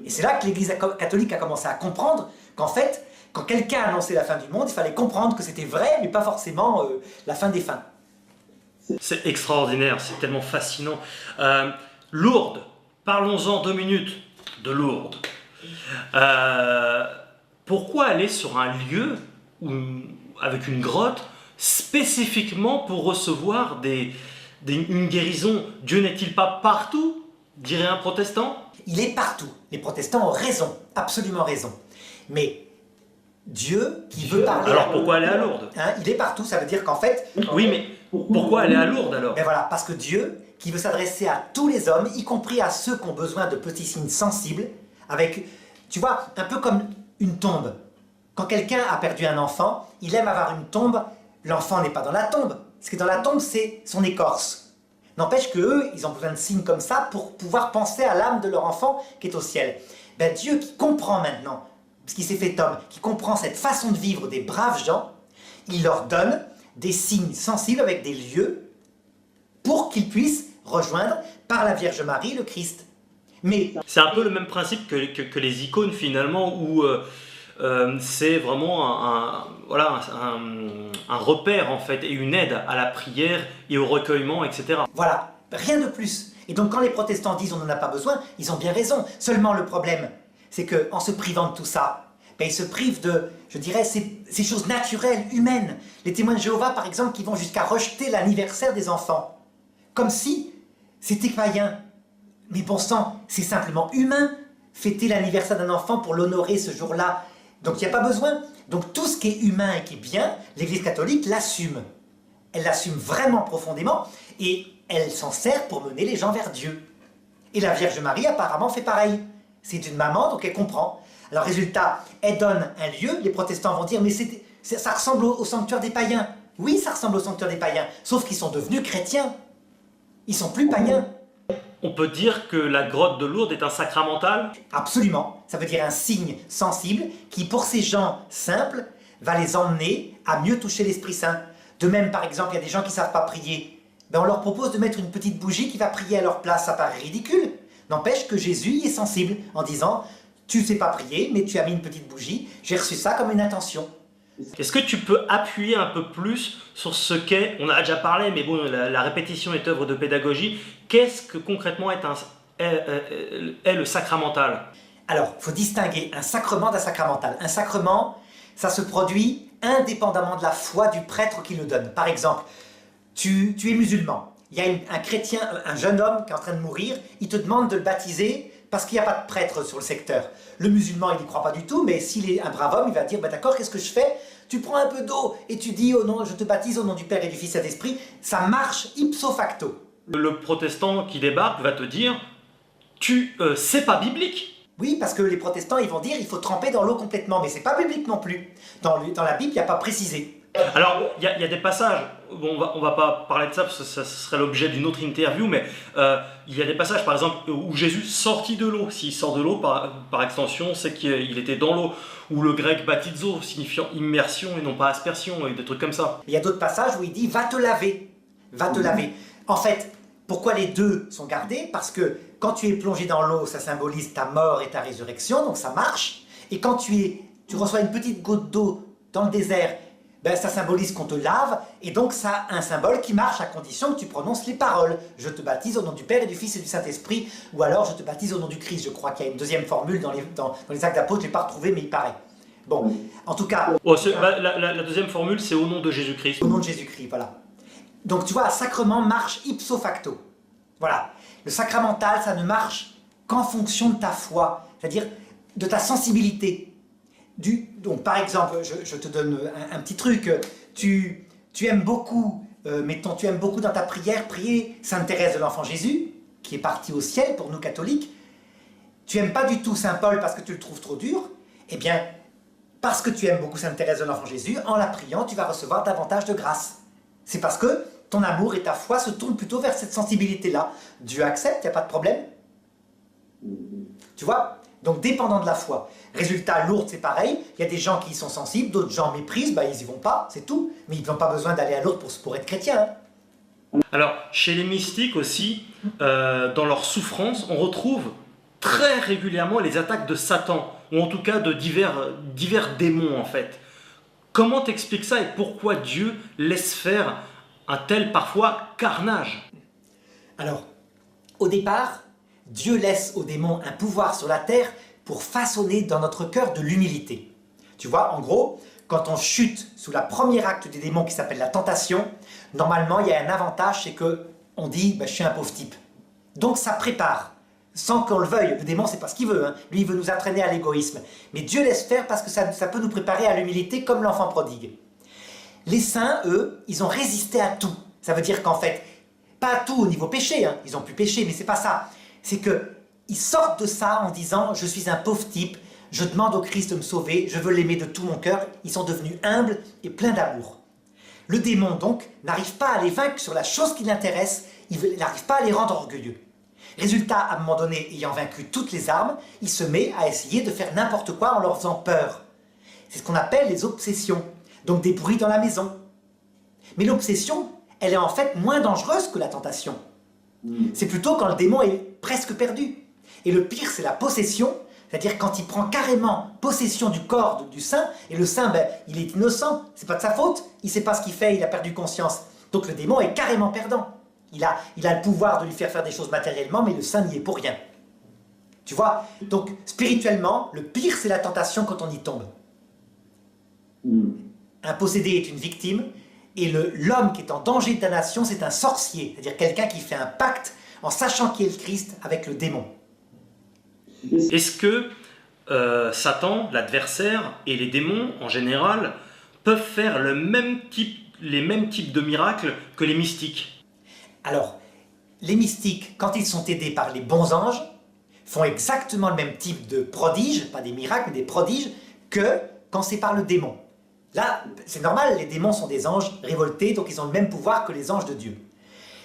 Et c'est là que l'Église catholique a commencé à comprendre qu'en fait, quand quelqu'un annonçait la fin du monde, il fallait comprendre que c'était vrai, mais pas forcément la fin des fins. C'est extraordinaire, c'est tellement fascinant. Lourdes, parlons-en 2 minutes de Lourdes. Pourquoi aller sur un lieu avec une grotte spécifiquement pour recevoir une guérison? Dieu n'est-il pas partout, dirait un protestant? Il est partout. Les protestants ont raison, absolument raison. Mais Dieu qui veut parler... Alors pourquoi aller à Lourdes? Hein, il est partout, ça veut dire qu'en fait... Oui, mais pourquoi aller à Lourdes alors? Ben voilà, parce que Dieu, qui veut s'adresser à tous les hommes, y compris à ceux qui ont besoin de petits signes sensibles, avec, tu vois, un peu comme une tombe. Quand quelqu'un a perdu un enfant, il aime avoir une tombe, l'enfant n'est pas dans la tombe. Ce qui est dans la tombe, c'est son écorce. N'empêche qu'eux, ils ont besoin de signes comme ça pour pouvoir penser à l'âme de leur enfant qui est au ciel. Ben Dieu qui comprend maintenant, parce qu'il s'est fait homme, qui comprend cette façon de vivre des braves gens, il leur donne des signes sensibles avec des lieux pour qu'ils puissent rejoindre par la Vierge Marie le Christ. Mais c'est un peu le même principe que les icônes finalement, où c'est vraiment un repère en fait et une aide à la prière et au recueillement, etc. Voilà, rien de plus. Et donc quand les protestants disent on n'en a pas besoin, ils ont bien raison. Seulement le problème, c'est qu'en se privant de tout ça, ben, ils se privent de, je dirais, ces choses naturelles, humaines. Les témoins de Jéhovah, par exemple, qui vont jusqu'à rejeter l'anniversaire des enfants. Comme si c'était païen. Mais bon sang, c'est simplement humain, fêter l'anniversaire d'un enfant pour l'honorer ce jour-là. Donc il n'y a pas besoin. Donc tout ce qui est humain et qui est bien, l'Église catholique l'assume. Elle l'assume vraiment profondément et elle s'en sert pour mener les gens vers Dieu. Et la Vierge Marie apparemment fait pareil. C'est une maman, donc elle comprend. Alors résultat, elle donne un lieu, les protestants vont dire « mais ça ressemble au sanctuaire des païens ». Oui, ça ressemble au sanctuaire des païens, sauf qu'ils sont devenus chrétiens. Ils sont plus païens. On peut dire que la grotte de Lourdes est un sacramental? Absolument. Ça veut dire un signe sensible qui, pour ces gens simples, va les emmener à mieux toucher l'Esprit Saint. De même, par exemple, il y a des gens qui ne savent pas prier. Ben, on leur propose de mettre une petite bougie qui va prier à leur place. Ça paraît ridicule. N'empêche que Jésus y est sensible en disant « Tu ne sais pas prier, mais tu as mis une petite bougie. J'ai reçu ça comme une intention. » Est-ce que tu peux appuyer un peu plus sur ce qu'est, on en a déjà parlé, mais bon, la répétition est œuvre de pédagogie. Qu'est-ce que concrètement est le sacramental? Alors, il faut distinguer un sacrement d'un sacramental. Un sacrement, ça se produit indépendamment de la foi du prêtre qui le donne. Par exemple, tu es musulman. Il y a un chrétien, un jeune homme qui est en train de mourir, il te demande de le baptiser parce qu'il n'y a pas de prêtre sur le secteur. Le musulman, il n'y croit pas du tout, mais s'il est un brave homme, il va dire bah, « D'accord, qu'est-ce que je fais ?» Tu prends un peu d'eau et tu dis « je te baptise au nom du Père et du Fils et de l'Esprit ». Ça marche ipso facto. Le protestant qui débarque va te dire « c'est pas biblique ». Oui, parce que les protestants, ils vont dire il faut tremper dans l'eau complètement, mais c'est pas biblique non plus. Dans la Bible, il n'y a pas précisé. Alors, il y a des passages, bon, on va pas parler de ça parce que ça serait l'objet d'une autre interview, mais il y a des passages, par exemple, où Jésus sortit de l'eau. S'il sort de l'eau, par extension, c'est qu'il était dans l'eau. Ou le grec baptizo, signifiant immersion et non pas aspersion, et des trucs comme ça. Il y a d'autres passages où il dit va te laver, va te laver. En fait, pourquoi les deux sont gardés? Parce que quand tu es plongé dans l'eau, ça symbolise ta mort et ta résurrection, donc ça marche. Et quand tu reçois une petite goutte d'eau dans le désert, ben ça symbolise qu'on te lave, et donc ça a un symbole qui marche à condition que tu prononces les paroles. Je te baptise au nom du Père et du Fils et du Saint-Esprit, ou alors je te baptise au nom du Christ. Je crois qu'il y a une deuxième formule dans les actes d'apôtres, je ne l'ai pas retrouvée, mais il paraît. Bon, en tout cas... Oh, la deuxième formule, c'est au nom de Jésus-Christ. Au nom de Jésus-Christ, voilà. Donc tu vois, un sacrement marche ipso facto. Voilà. Le sacramental, ça ne marche qu'en fonction de ta foi, c'est-à-dire de ta sensibilité. Donc par exemple, je te donne un petit truc, tu aimes beaucoup, mettons, tu aimes beaucoup dans ta prière prier Sainte Thérèse de l'Enfant Jésus, qui est partie au ciel pour nous catholiques. Tu n'aimes pas du tout Saint Paul parce que tu le trouves trop dur. Eh bien, parce que tu aimes beaucoup Sainte Thérèse de l'Enfant Jésus, en la priant, tu vas recevoir davantage de grâce. C'est parce que ton amour et ta foi se tournent plutôt vers cette sensibilité-là. Dieu accepte, il n'y a pas de problème. Tu vois? Donc dépendant de la foi. Résultat, Lourdes, c'est pareil. Il y a des gens qui y sont sensibles, d'autres gens méprisent, bah, ils n'y vont pas, c'est tout. Mais ils n'ont pas besoin d'aller à Lourdes pour être chrétien. Hein. Alors, chez les mystiques aussi, dans leur souffrance, on retrouve très régulièrement les attaques de Satan, ou en tout cas de divers démons en fait. Comment t'expliques ça et pourquoi Dieu laisse faire un tel parfois carnage? Alors, au départ, Dieu laisse aux démons un pouvoir sur la terre pour façonner dans notre cœur de l'humilité. Tu vois, en gros, quand on chute sous la première acte des démons qui s'appelle la tentation, normalement il y a un avantage, c'est qu'on dit je suis un pauvre type. Donc ça prépare, sans qu'on le veuille. Le démon, c'est pas ce qu'il veut, hein. Lui il veut nous entraîner à l'égoïsme. Mais Dieu laisse faire parce que ça peut nous préparer à l'humilité comme l'enfant prodigue. Les saints, eux, ils ont résisté à tout. Ça veut dire qu'en fait, pas à tout au niveau péché, hein. Ils ont pu pécher, mais c'est pas ça. C'est qu'ils sortent de ça en disant « Je suis un pauvre type, je demande au Christ de me sauver, je veux l'aimer de tout mon cœur. » Ils sont devenus humbles et pleins d'amour. Le démon, donc, n'arrive pas à les vaincre sur la chose qui l'intéresse, il n'arrive pas à les rendre orgueilleux. Résultat, à un moment donné, ayant vaincu toutes les armes, il se met à essayer de faire n'importe quoi en leur faisant peur. C'est ce qu'on appelle les obsessions, donc des bruits dans la maison. Mais l'obsession, elle est en fait moins dangereuse que la tentation. C'est plutôt quand le démon est presque perdu. Et le pire, c'est la possession, c'est-à-dire quand il prend carrément possession du corps du saint, et le saint, il est innocent, c'est pas de sa faute, il sait pas ce qu'il fait, il a perdu conscience. Donc le démon est carrément perdant. Il a le pouvoir de lui faire des choses matériellement, mais le saint n'y est pour rien. Tu vois? Donc, spirituellement, le pire, c'est la tentation quand on y tombe. Un possédé est une victime, et l'homme qui est en danger de damnation, c'est un sorcier, c'est-à-dire quelqu'un qui fait un pacte en sachant qui est le Christ avec le démon. Est-ce que Satan, l'adversaire, et les démons, en général, peuvent faire les mêmes types de miracles que les mystiques? Alors, les mystiques, quand ils sont aidés par les bons anges, font exactement le même type de prodiges, pas des miracles, mais des prodiges, que quand c'est par le démon. Là, c'est normal, les démons sont des anges révoltés, donc ils ont le même pouvoir que les anges de Dieu.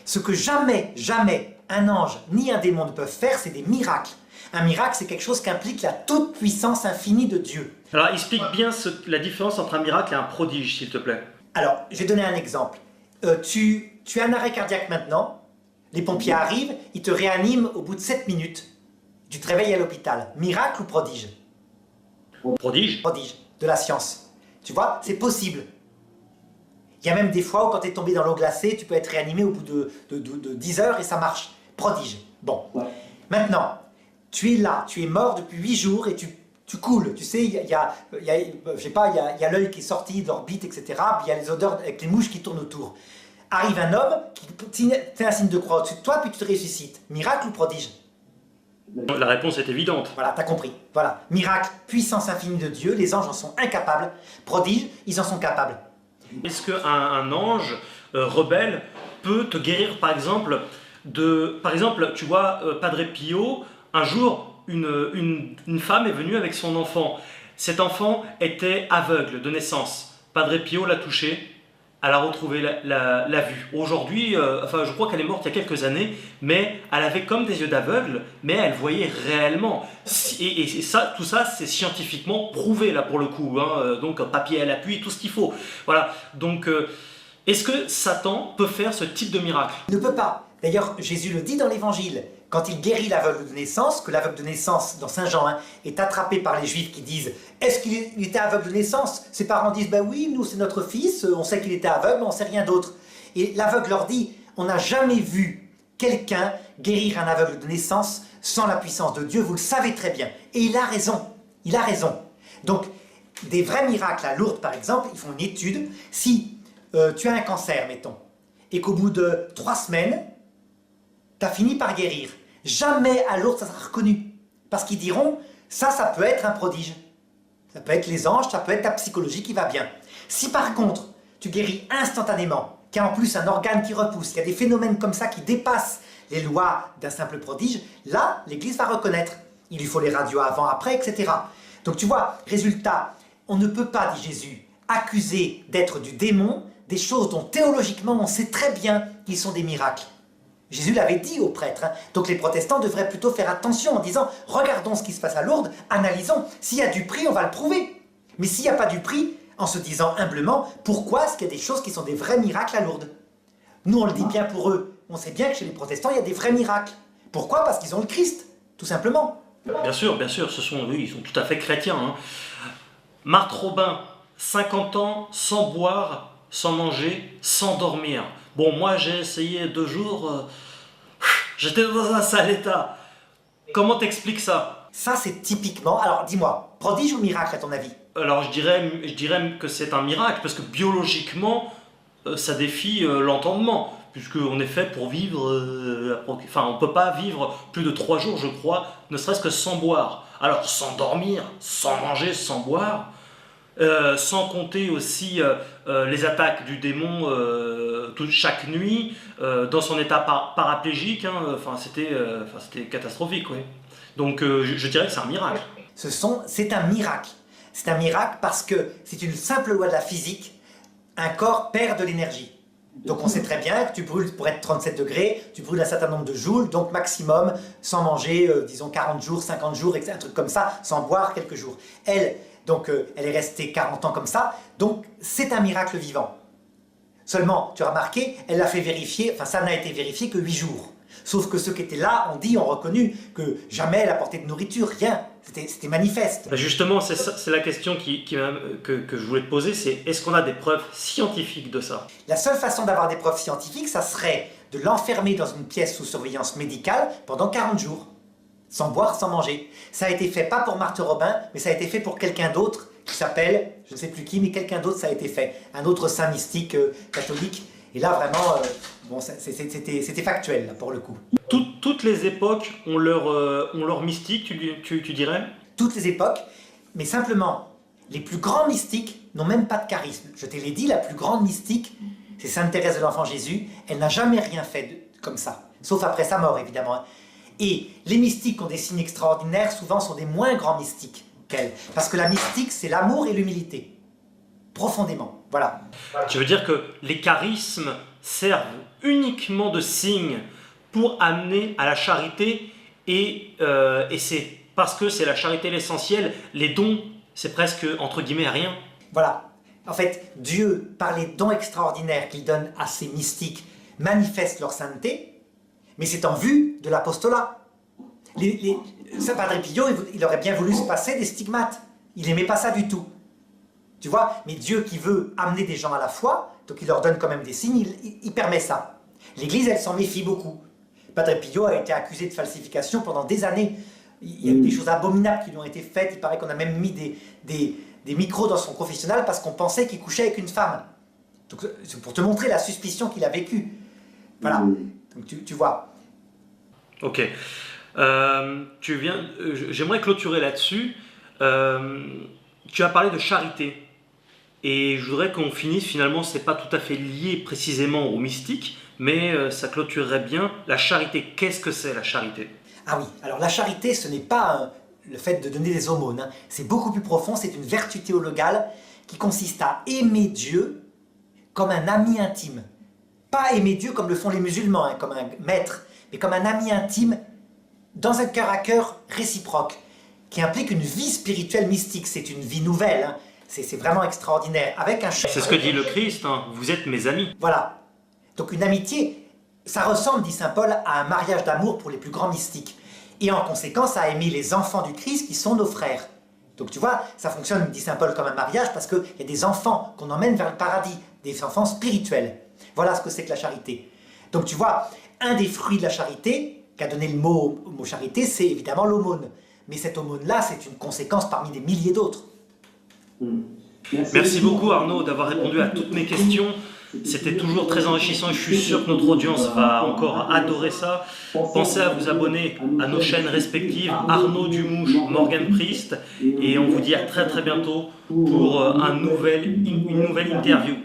Ce que jamais, jamais un ange ni un démon ne peuvent faire, c'est des miracles. Un miracle, c'est quelque chose qui implique la toute-puissance infinie de Dieu. Alors, explique bien la différence entre un miracle et un prodige, s'il te plaît. Alors, je vais donner un exemple. Tu as un arrêt cardiaque maintenant, les pompiers arrivent, ils te réaniment au bout de 7 minutes. Tu te réveilles à l'hôpital. Miracle ou prodige? Prodige? Prodige, de la science. Tu vois, c'est possible. Il y a même des fois où quand tu es tombé dans l'eau glacée, tu peux être réanimé au bout de 10 heures et ça marche. Prodige. Bon. Ouais. Maintenant, tu es là, tu es mort depuis 8 jours et tu coules. Tu sais, il y a l'œil qui est sorti de l'orbite, etc. Puis il y a les odeurs avec les mouches qui tournent autour. Arrive un homme qui fait un signe de croix au-dessus de toi, puis tu te ressuscites. Miracle ou prodige? La réponse est évidente. Voilà, t'as compris. Voilà. Miracle, puissance infinie de Dieu, les anges en sont incapables. Prodige, ils en sont capables. Est-ce qu'un ange rebelle peut te guérir, par exemple, tu vois, Padre Pio, un jour, une femme est venue avec son enfant. Cet enfant était aveugle de naissance. Padre Pio l'a touché, elle a retrouvé la vue. Aujourd'hui, je crois qu'elle est morte il y a quelques années, mais elle avait comme des yeux d'aveugle, mais elle voyait réellement. Et ça, tout ça, c'est scientifiquement prouvé, là, pour le coup. Donc, papier à l'appui, tout ce qu'il faut. Voilà. Donc, est-ce que Satan peut faire ce type de miracle? Il ne peut pas. D'ailleurs, Jésus le dit dans l'Évangile, quand il guérit l'aveugle de naissance, que l'aveugle de naissance, dans Saint Jean, est attrapé par les Juifs qui disent « Est-ce qu'il était aveugle de naissance ?» Ses parents disent « Ben oui, nous c'est notre fils, on sait qu'il était aveugle, mais on ne sait rien d'autre. » Et l'aveugle leur dit « On n'a jamais vu quelqu'un guérir un aveugle de naissance sans la puissance de Dieu, vous le savez très bien. » Et il a raison, il a raison. Donc, des vrais miracles à Lourdes, par exemple, ils font une étude. Si tu as un cancer, mettons, et qu'au bout de 3 semaines, tu as fini par guérir. Jamais à Lourdes ça sera reconnu. Parce qu'ils diront, ça peut être un prodige. Ça peut être les anges, ça peut être ta psychologie qui va bien. Si par contre, tu guéris instantanément, qu'il y a en plus un organe qui repousse, qu'il y a des phénomènes comme ça qui dépassent les lois d'un simple prodige, là, l'Église va reconnaître. Il lui faut les radios avant, après, etc. Donc tu vois, résultat, on ne peut pas, dit Jésus, accuser d'être du démon des choses dont théologiquement on sait très bien qu'ils sont des miracles. Jésus l'avait dit aux prêtres, donc les protestants devraient plutôt faire attention en disant « Regardons ce qui se passe à Lourdes, analysons, s'il y a du prix, on va le prouver. » Mais s'il n'y a pas du prix, en se disant humblement « Pourquoi est-ce qu'il y a des choses qui sont des vrais miracles à Lourdes ?» Nous on le dit bien pour eux, on sait bien que chez les protestants il y a des vrais miracles. Pourquoi? Parce qu'ils ont le Christ, tout simplement. Bien sûr, ils sont tout à fait chrétiens. Marthe Robin, 50 ans, sans boire, sans manger, sans dormir. Bon, moi j'ai essayé 2 jours, j'étais dans un sale état. Comment t'expliques ça? Ça c'est typiquement, alors dis-moi, prodige ou miracle à ton avis? Alors je dirais que c'est un miracle, parce que biologiquement, ça défie l'entendement. Puisqu'on est fait pour vivre, on ne peut pas vivre plus de 3 jours, je crois, ne serait-ce que sans boire. Alors sans dormir, sans manger, sans boire, sans compter aussi les attaques du démon chaque nuit, dans son état paraplégique, c'était catastrophique. Oui. Donc je dirais que c'est un miracle. C'est un miracle. C'est un miracle parce que c'est une simple loi de la physique, un corps perd de l'énergie. Donc on sait très bien que tu brûles, pour être 37 degrés, tu brûles un certain nombre de joules, donc maximum, sans manger, disons 40 jours, 50 jours, un truc comme ça, sans boire quelques jours. Elle est restée 40 ans comme ça, donc c'est un miracle vivant. Seulement, tu as remarqué, elle l'a fait vérifier, ça n'a été vérifié que 8 jours. Sauf que ceux qui étaient là ont reconnu que jamais elle apportait de nourriture, rien. C'était manifeste. Justement, c'est la question que je voulais te poser, c'est est-ce qu'on a des preuves scientifiques de ça? La seule façon d'avoir des preuves scientifiques, ça serait de l'enfermer dans une pièce sous surveillance médicale pendant 40 jours. sans boire, sans manger. Ça a été fait pas pour Marthe Robin, mais ça a été fait pour quelqu'un d'autre qui s'appelle, je ne sais plus qui, mais quelqu'un d'autre ça a été fait. Un autre saint mystique catholique. Et là vraiment, bon, c'était factuel là, pour le coup. Toutes les époques ont leur mystique, tu dirais? Toutes les époques, mais simplement, les plus grands mystiques n'ont même pas de charisme. Je te l'ai dit, la plus grande mystique, c'est Sainte Thérèse de l'Enfant Jésus. Elle n'a jamais rien fait comme ça, sauf après sa mort évidemment. Et les mystiques qui ont des signes extraordinaires, souvent sont des moins grands mystiques qu'elle. Parce que la mystique, c'est l'amour et l'humilité. Profondément, voilà. Tu veux dire que les charismes servent uniquement de signe pour amener à la charité et c'est parce que c'est la charité l'essentiel, les dons, c'est presque entre guillemets rien. Voilà. En fait, Dieu, par les dons extraordinaires qu'il donne à ses mystiques, manifeste leur sainteté, mais c'est en vue de l'apostolat. Saint Padre Pio, il aurait bien voulu se passer des stigmates. Il n'aimait pas ça du tout. Tu vois, mais Dieu qui veut amener des gens à la foi, donc il leur donne quand même des signes, il permet ça. L'Église, elle s'en méfie beaucoup. Padre Pio a été accusé de falsification pendant des années. Il y a eu des choses abominables qui lui ont été faites. Il paraît qu'on a même mis des micros dans son confessionnal parce qu'on pensait qu'il couchait avec une femme. Donc, c'est pour te montrer la suspicion qu'il a vécue. Voilà. Donc tu vois. Ok. J'aimerais clôturer là-dessus. Tu as parlé de charité. Et je voudrais qu'on finisse, finalement, c'est pas tout à fait lié précisément au mystique, mais ça clôturerait bien la charité. Qu'est-ce que c'est la charité? Ah oui, alors la charité, ce n'est pas le fait de donner des aumônes, hein. C'est beaucoup plus profond, c'est une vertu théologale qui consiste à aimer Dieu comme un ami intime. Pas aimer Dieu comme le font les musulmans, hein, comme un maître, mais comme un ami intime dans un cœur à cœur réciproque, qui implique une vie spirituelle mystique. C'est une vie nouvelle, hein. C'est vraiment extraordinaire. Avec un C'est ce que dit le Christ, hein. Vous êtes mes amis. Voilà. Donc une amitié, ça ressemble, dit saint Paul, à un mariage d'amour pour les plus grands mystiques. Et en conséquence, à aimer les enfants du Christ qui sont nos frères. Donc tu vois, ça fonctionne, dit saint Paul, comme un mariage parce qu'il y a des enfants qu'on emmène vers le paradis, des enfants spirituels. Voilà ce que c'est que la charité. Donc tu vois, un des fruits de la charité, qu'a donné le mot charité, c'est évidemment l'aumône. Mais cette aumône-là, c'est une conséquence parmi des milliers d'autres. Merci beaucoup Arnaud d'avoir répondu à toutes mes questions. C'était toujours très enrichissant et je suis sûr que notre audience va encore adorer ça. Pensez à vous abonner à nos chaînes respectives, Arnaud Dumouche, Morgan Priest, et on vous dit à très bientôt pour une nouvelle interview.